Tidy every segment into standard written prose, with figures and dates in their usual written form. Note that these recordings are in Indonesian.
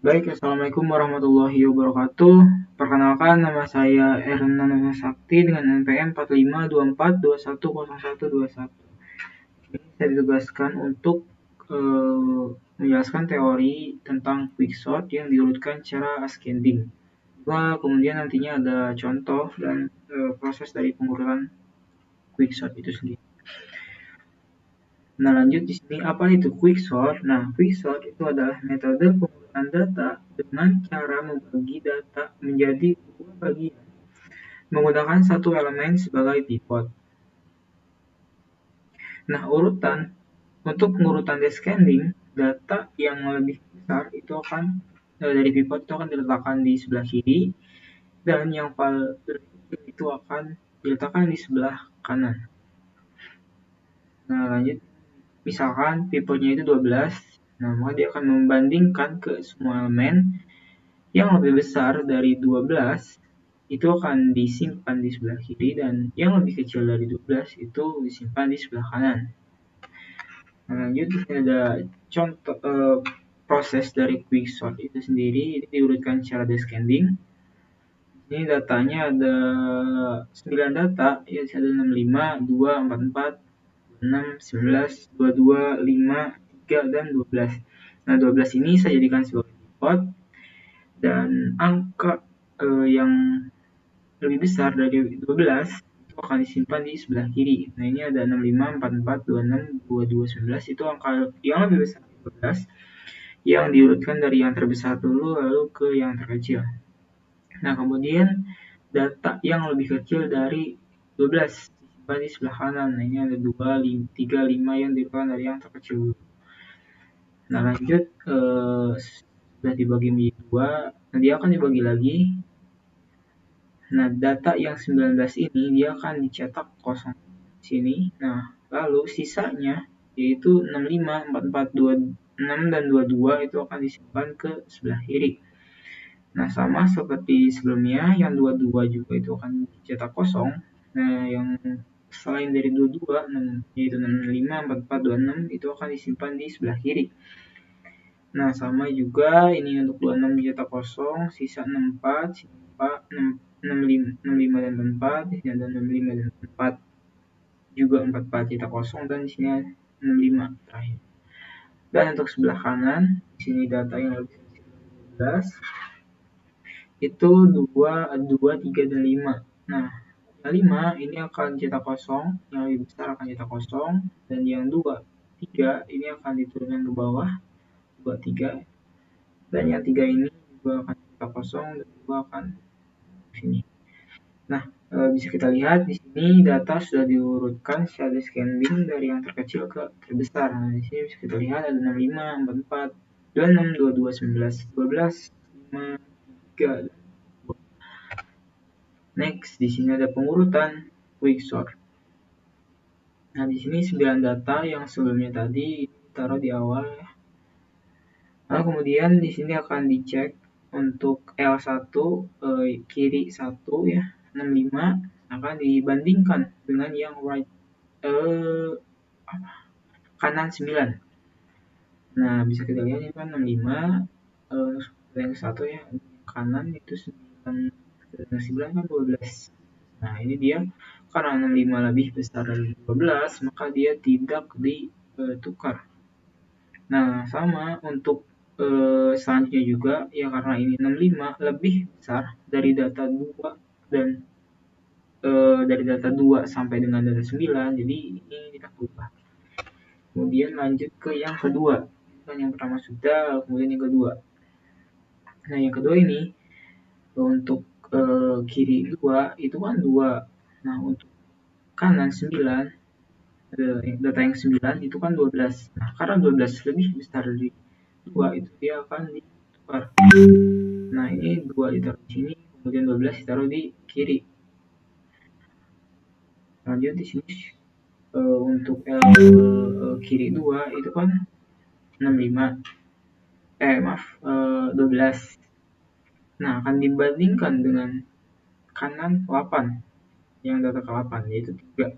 Baik, Assalamualaikum warahmatullahi wabarakatuh. Perkenalkan, nama saya Erna Sakti dengan NPM 4524210121. Ini saya ditugaskan untuk menjelaskan teori tentang quicksort yang diurutkan secara ascending. Kemudian nantinya ada contoh dan proses dari pengurutan quicksort itu sendiri. Nah, lanjut di sini apa itu quicksort? Nah, quicksort itu adalah metode pengurutan data dengan cara membagi data menjadi dua bagian menggunakan satu elemen sebagai pivot. Nah, untuk pengurutan descending, data yang lebih besar itu akan dari pivot itu akan diletakkan di sebelah kiri dan yang paling kecil itu akan diletakkan di sebelah kanan. Nah, lanjut. Misalkan pivotnya itu 12, nah maka dia akan membandingkan ke semua elemen yang lebih besar dari 12 itu akan disimpan di sebelah kiri dan yang lebih kecil dari 12 itu disimpan di sebelah kanan. Nah, lanjut di sini ada contoh proses dari quicksort itu sendiri, ini diurutkan secara descending. Ini datanya ada 9 data, ya ada 65, 2, 44, 6, 11, 22, 5, 3, dan 12. Nah, 12 ini saya jadikan sebagai pivot dan angka yang lebih besar dari 12 itu akan disimpan di sebelah kiri. Nah, ini ada 65, 44, 26, 22, 19 itu angka yang lebih besar dari 12 yang diurutkan dari yang terbesar dulu lalu ke yang terkecil. Nah, kemudian data yang lebih kecil dari 12 disimpan di sebelah kanan. Nah, ini ada 2, 3, 5 yang diurutkan dari yang terkecil dulu. Nah, lanjut sudah dibagi menjadi 2, nah dia akan dibagi lagi. Nah, data yang 19 ini dia akan dicetak kosong di sini. Nah, lalu sisanya yaitu 65, 44, 26 dan 22 itu akan disimpan ke sebelah kiri. Nah, sama seperti sebelumnya, yang 22 juga itu akan dicetak kosong. Nah, yang selain dari 22, yaitu 65, 44, 26 itu akan disimpan di sebelah kiri. Nah, sama juga ini untuk 26 dicetak kosong, sisa 64, 65 dan 44, di sini ada 65 dan 44 juga 44 cetak kosong dan di sini 65 terakhir. Dan untuk sebelah kanan, di sini data yang lebih 11 itu 2, 2, 3 dan 5. Nah, yang 5 ini akan cetak kosong, yang lebih besar akan cetak kosong dan yang 2, 3 ini akan diturunkan ke bawah, 2, 3 dan yang 3 ini juga akan cetak kosong dan juga akan ke sini. Nah, bisa kita lihat di sini data sudah diurutkan secara descending dari yang terkecil ke terbesar. Nah, di sini bisa kita lihat ada 65, 44, 26, 22, 19, 12, 5, 3, dan 2. Next, di sini ada pengurutan quicksort. Nah, di sini 9 data yang sebelumnya tadi taruh di awal ya. Nah, kemudian di sini akan dicek untuk L1 kiri 1 ya, 65 akan dibandingkan dengan yang right kanan 9. Nah, bisa kita lihat ini kan 65 yang satu ya, kanan itu 9, yang 9 kan 12. Nah, ini dia karena 65 lebih besar dari 12, maka dia tidak ditukar. Nah, sama untuk selanjutnya juga ya, karena ini 65 lebih besar dari data 2 dan dari data 2 sampai dengan data 9, jadi ini tidak berubah. Kemudian lanjut ke yang kedua. Kan yang pertama sudah, kemudian yang kedua. Nah, yang kedua ini untuk kiri 2 itu kan 2. Nah, untuk kanan 9, data yang 9 itu kan 12. Nah, karena 12 lebih besar dari 2 itu dia akan ditukar. Nah, ini 2 ditaruh di sini, kemudian 12 ditaruh di kiri. Lanjut di sini untuk kiri 2 itu kan 65. 12. Nah, akan dibandingkan dengan kanan 8 yang data ke 8 yaitu 3.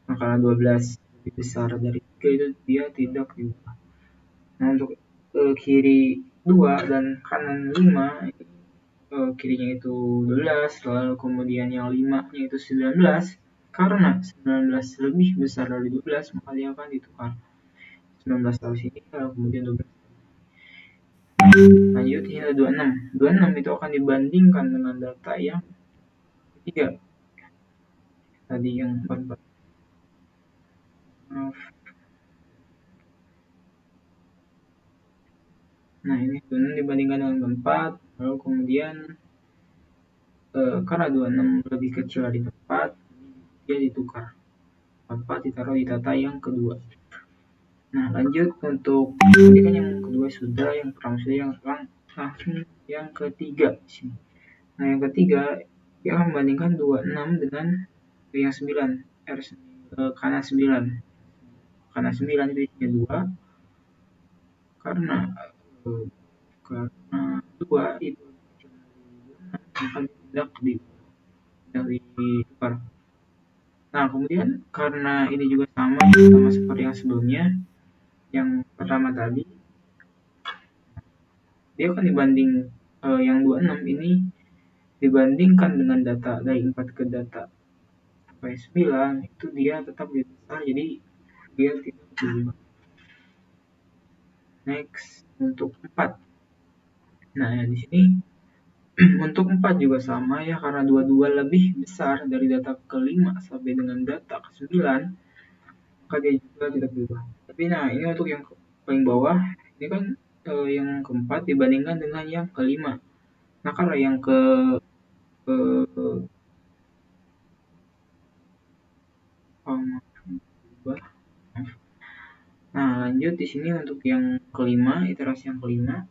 Nah, karena 12 lebih besar dari 3 itu dia tidak diubah. Nah, untuk kiri 2 dan kanan 5, kirinya itu 12, lalu kemudian yang 5-nya itu 19. Karena 19 lebih besar dari 12, maka dia akan ditukar. 19 taruh sini, lalu kemudian 12. Lanjut, ini ada 26. 26 itu akan dibandingkan dengan data yang ketiga. Tadi yang 44. Maaf. Nah, ini 26 dibandingkan dengan 44, lalu kemudian karena 26 lebih kecil dari 44, dia ditukar. 44 ditaruh di data yang kedua. Nah, lanjut untuk tadi kan yang kedua sudah, yang pertama sudah, yang langsung yang ketiga di sini. Nah, yang ketiga dia akan membandingkan 26 dengan yang 9, kanan 9. Kanan 9 itu isinya 2, karena 2 itu akan tidak ditukar. Nah, kemudian karena ini juga sama seperti yang sebelumnya, yang pertama tadi, dia akan dibanding yang 26 ini dibandingkan dengan data dari 4 ke data sampai 9, itu dia tetap lebih besar, jadi dia tidak berubah. Next, untuk 4. Nah, di sini untuk 4 juga sama ya, karena 22 lebih besar dari data ke-5 sampai dengan data ke-9, maka dia juga tidak berubah. Tapi nah, ini untuk yang paling bawah, ini kan yang keempat dibandingkan dengan yang kelima. Nah, kalau yang ke Nah, lanjut di sini untuk yang kelima, iterasi yang kelima.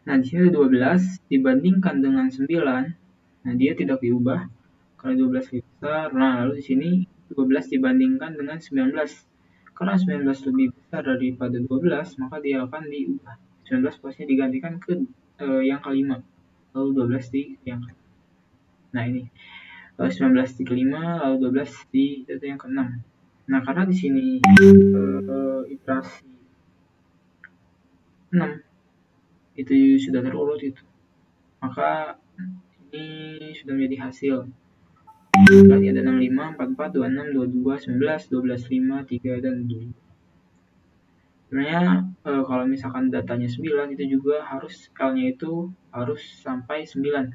Nah, di sini ada 12 dibandingkan dengan 9. Nah, dia tidak diubah karena 12 lebih besar. Nah, lalu di sini 12 dibandingkan dengan 19. Karena 19 lebih besar daripada 12, maka dia akan diubah. 19 posnya digantikan ke yang kelima. Lalu 12 di yang kelima. Nah, ini 19 di kelima, lalu 12 di data yang keenam. Nah, karena di sini iterasi 6 itu sudah terurut itu, maka ini sudah menjadi hasil. Berarti ada 65, 44, 26, 22, 19, 12, 5, 3, dan 2. Sebenarnya kalau misalkan datanya 9, itu juga harus L-nya itu harus sampai 9.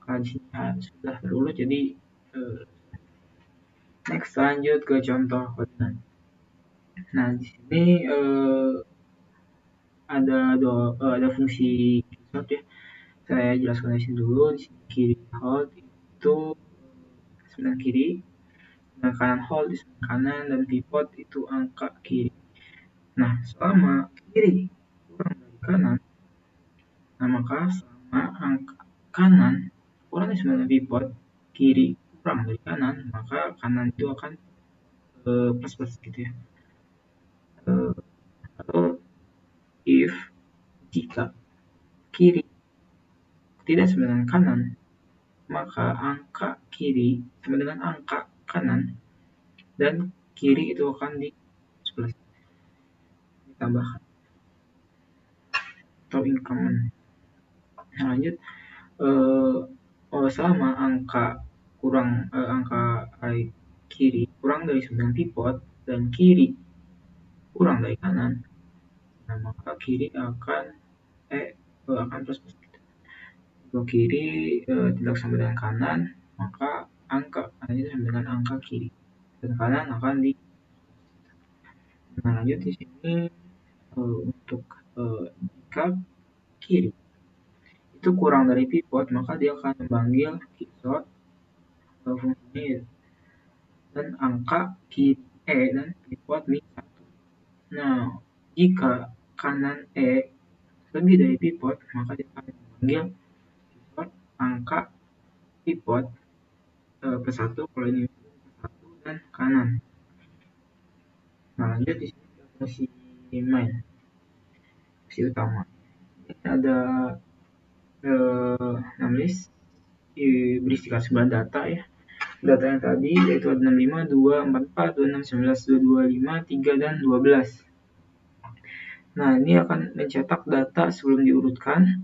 Karena di sini sudah terurut, jadi next, lanjut ke contoh koordinat. Nah, di sini ada fungsi quicksort ya. Saya jelaskan di sini dulu. Di sini kiri hold itu sebelah kiri, sebelah kanan hold di sebelah kanan, dan pivot itu angka kiri. Nah, selama kiri kurang dari kanan, nah maka selama angka kanan kurang dari 9 pivot, kiri kurang dari kanan, maka kanan itu akan plus gitu ya. Atau if jika kiri tidak sama dengan kanan, maka angka kiri sama dengan angka kanan, dan kiri itu akan ditambahkan atau increment. Nah, lanjut, selama angka kiri kurang dari 9 pivot dan kiri kurang dari kanan, nah maka kiri akan plus. Kalau kiri tidak sama dengan kanan, maka angka kanan itu sama dengan angka kiri, dan kanan akan di. Nah, lanjut di sini untuk jika kiri itu kurang dari pivot, maka dia akan memanggil quicksort fungsinya dan angka kiri dan pivot min 1. Nah, jika kanan lebih dari pivot, maka dia akan memanggil quicksort angka pivot plus 1 kalau ini plus 1 dan kanan. Nah, lanjut di sini operasi main, operasi utama. Ini ada 6 list berisikan 9 data ya. data yang tadi, yaitu ada 65, 2, 44, 26, 19, 22, 5, 3, dan 12. Nah, ini akan mencetak data sebelum diurutkan.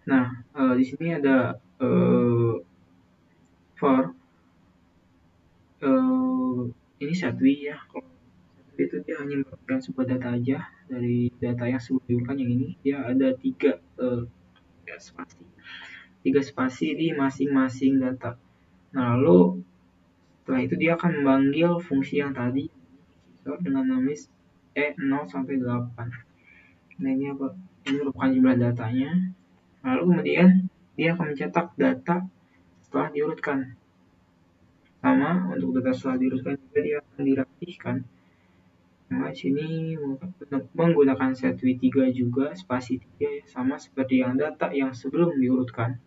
Nah, di sini ada for ini Satwi ya. Kalau Satwi itu dia hanya memberikan sebuah data aja dari data yang sebelum diurutkan. Yang ini dia ada 3 spasi di masing-masing data. Nah, lalu setelah itu dia akan memanggil fungsi yang tadi dengan nama E0 sampai 8. Nah, ini apa? Ini merupakan jumlah datanya. Lalu kemudian dia akan mencetak data setelah diurutkan. Sama untuk data setelah diurutkan juga dia akan dirapihkan. Nah, di sini menggunakan set W3 juga, spasi 3 ya, sama seperti yang data yang sebelum diurutkan.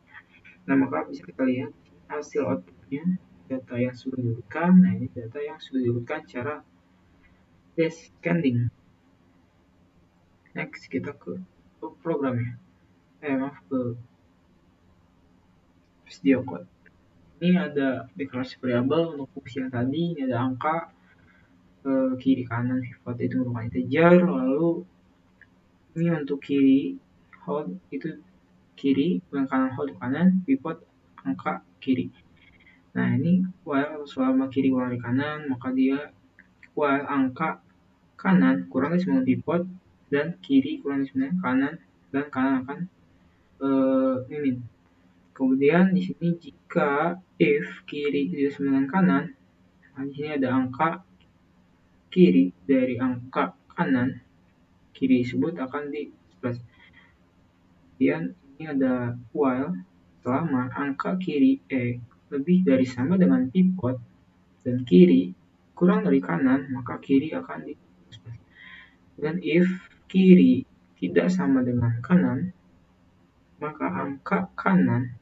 Nah, maka bisa kita lihat hasil outputnya data yang sudah diurutkan. Nah, ini data yang sudah diurutkan secara descending. Next, kita ke programnya. Maaf, ke video code. Ini ada deklarasi variabel untuk fungsi yang tadi. Ini ada angka kiri kanan pivot itu merupakan integer. Lalu ini untuk kiri hold itu kiri, dan kanan hold kanan, pivot angka kiri. Nah, ini while selama kiri kurang dari kanan, maka dia while angka kanan kurang dari 9 pivot dan kiri kurang dari 9 kanan, dan kanan akan mimin. Kemudian di sini jika if kiri tidak sama dengan kanan, nah di sini ada angka kiri dari angka kanan, kiri tersebut akan di plus. Kemudian ini ada while selama angka kiri lebih dari sama dengan pivot dan kiri kurang dari kanan, maka kiri akan di plus. Dan if kiri tidak sama dengan kanan, maka angka kanan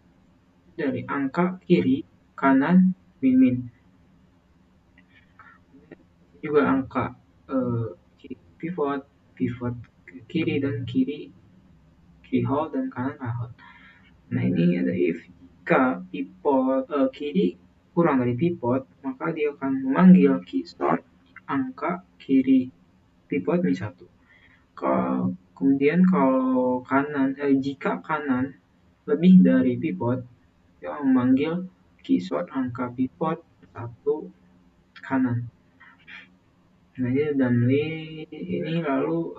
dari angka kiri kanan min. Juga angka pivot ke kiri dan kiri hold dan kanan hold. Nah, ini ada if jika pivot kiri kurang dari pivot, maka dia akan memanggil keysort angka kiri pivot min 1. Kemudian kalau kanan jika kanan lebih dari pivot, dia memanggil keysort angka pivot 1 kanan. Nah, ini namely ini lalu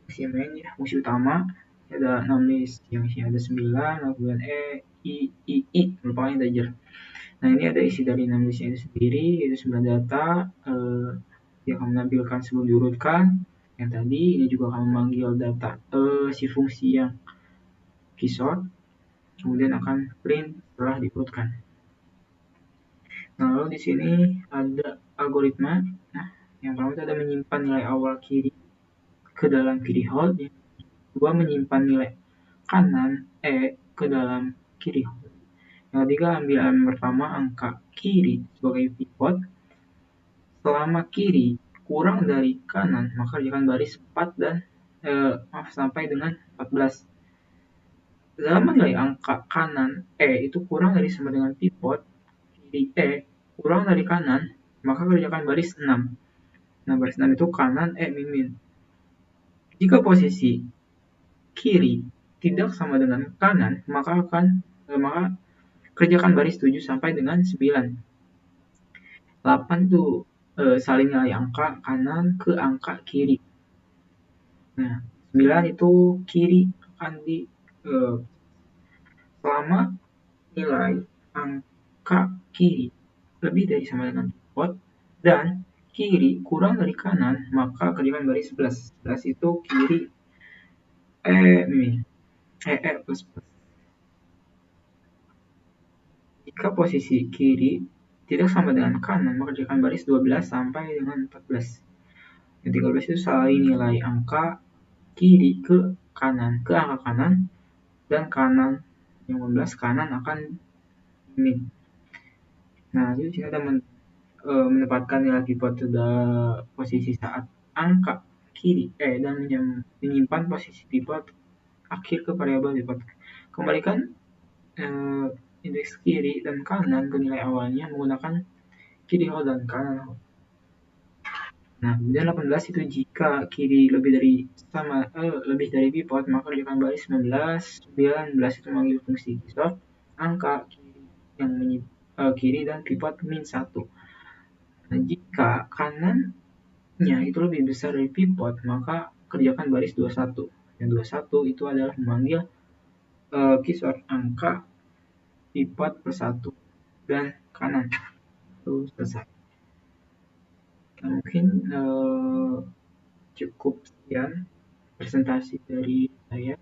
fungsi main ya, fungsi utama ada namely yang isinya ada 9, kemudian I merupakan integer. Nah, ini ada isi dari namely-nya itu sendiri, yaitu 9 data yang akan menampilkan sebelum diurutkan. Yang tadi ini juga akan memanggil data si fungsi yang keysort, kemudian akan print setelah diurutkan. Nah, lalu di sini ada algoritma. Nah, yang pertama itu ada menyimpan nilai awal kiri ke dalam kiri hold, yang kedua menyimpan nilai kanan ke dalam kiri hold. Yang ketiga ambil elemen pertama angka kiri sebagai pivot. Selama kiri kurang dari kanan, maka kerjakan baris 4 dan sampai dengan 14. Selama nilai angka kanan itu kurang dari sama dengan pivot, kiri kurang dari kanan, maka kerjakan baris 6. Nah, baris 6 itu kanan min. Jika posisi kiri tidak sama dengan kanan, maka kerjakan baris 7 sampai dengan 9. 8 itu saling nilai angka kanan ke angka kiri. Nah, 9 itu kiri akan di selama nilai angka kiri lebih dari sama dengan pivot dan kiri kurang dari kanan, maka kerjakan baris 11. 11 itu kiri plus. Jika posisi kiri tidak sama dengan kanan, maka kerjakan baris 12 sampai dengan 14. Yang 13 itu saling nilai angka kiri ke angka kanan, dan kanan yang 15 kanan akan min. Nah, jadi kita menempatkan nilai pivot pada posisi saat angka kiri dan menyimpan posisi pivot akhir ke variabel pivot. Kembalikan indeks kiri dan kanan ke nilai awalnya menggunakan kiri hold dan kanan. Nah, kemudian 18 itu jika kiri lebih dari pivot, maka kerjakan baris 19 itu memanggil fungsi Quixote, angka kiri dan pivot min 1. Nah, jika kanannya itu lebih besar dari pivot, maka kerjakan baris 21. Yang 21 itu adalah memanggil Quixote, angka pivot per 1 dan kanan. Itu selesai. Nah, mungkin cukup sekian presentasi dari saya.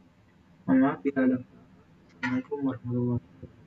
Mohon maaf bila ada. Assalamualaikum warahmatullahi wabarakatuh.